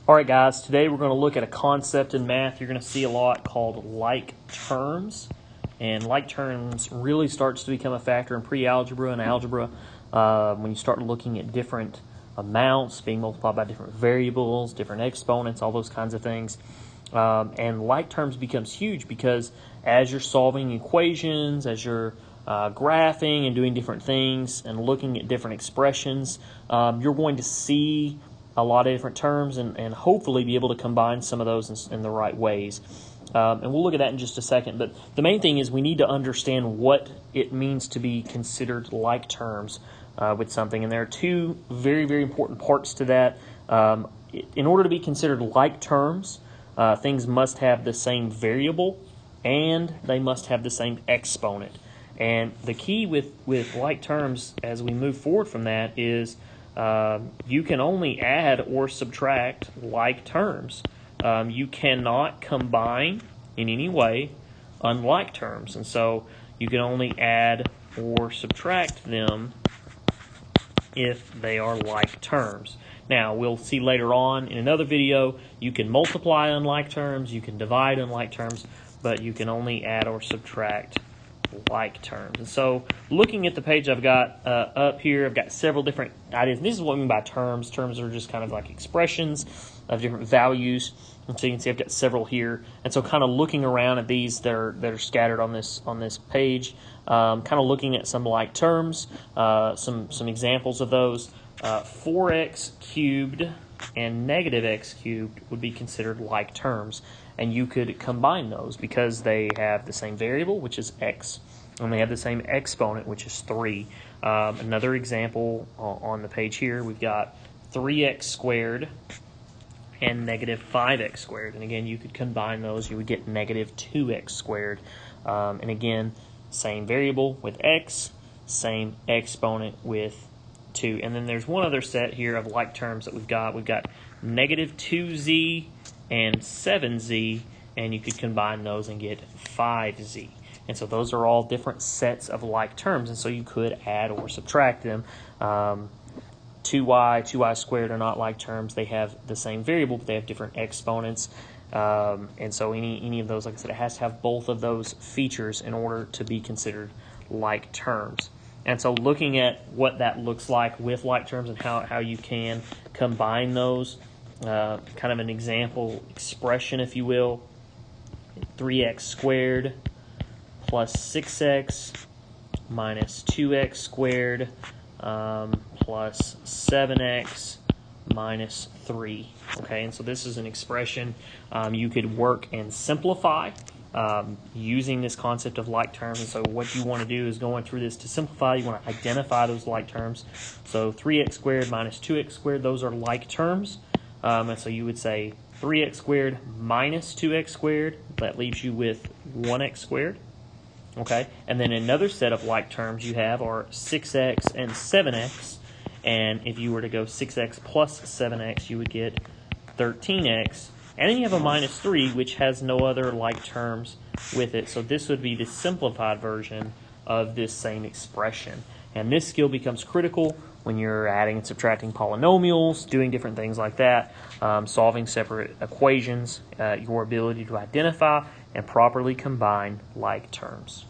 All right, guys, today we're going to look at a concept in math you're going to see a lot called like terms. And like terms really starts to become a factor in pre-algebra and algebra when you start looking at different amounts being multiplied by different variables, different exponents, all those kinds of things. And like terms becomes huge because as you're solving equations, as you're graphing and doing different things and looking at different expressions, you're going to see a lot of different terms and hopefully be able to combine some of those in the right ways. And we'll look at that in just a second. But the main thing is we need to understand what it means to be considered like terms with something. And there are two very, very important parts to that. In order to be considered like terms, things must have the same variable and they must have the same exponent. And the key with like terms as we move forward from that is you can only add or subtract like terms. You cannot combine in any way unlike terms. And so you can only add or subtract them if they are like terms. Now, we'll see later on in another video, you can multiply unlike terms, you can divide unlike terms, but you can only add or subtract like terms. And so looking at the page I've got up here, I've got several different ideas. And this is what I mean by terms. Terms are just kind of like expressions of different values. And so you can see I've got several here. And so kind of looking around at these that are scattered on this page, kind of looking at some like terms, some examples of those. 4x cubed and negative x cubed would be considered like terms. And you could combine those because they have the same variable, which is x, and they have the same exponent, which is 3. Another example on the page here, we've got 3x squared and negative 5x squared. And again, you could combine those. You would get negative 2x squared. And again, same variable with x, same exponent with 2. And then there's one other set here of like terms that we've got. We've got negative 2z and 7z, and you could combine those and get 5z. And so those are all different sets of like terms, and so you could add or subtract them. 2y squared are not like terms. They have the same variable, but they have different exponents. And so any of those, like I said, it has to have both of those features in order to be considered like terms. And so looking at what that looks like with like terms and how you can combine those, kind of an example expression, if you will, 3x squared plus 6x minus 2x squared plus 7x minus 3. Okay, and so this is an expression you could work and simplify using this concept of like terms. And so what you want to do is going through this to simplify, you want to identify those like terms. So 3x squared minus 2x squared, those are like terms. And so you would say 3x squared minus 2x squared, that leaves you with 1x squared. Okay, and then another set of like terms you have are 6x and 7x. And if you were to go 6x plus 7x, you would get 13x. And then you have a minus 3, which has no other like terms with it. So this would be the simplified version of this same expression. And this skill becomes critical when you're adding and subtracting polynomials, doing different things like that, solving separate equations, your ability to identify and properly combine like terms.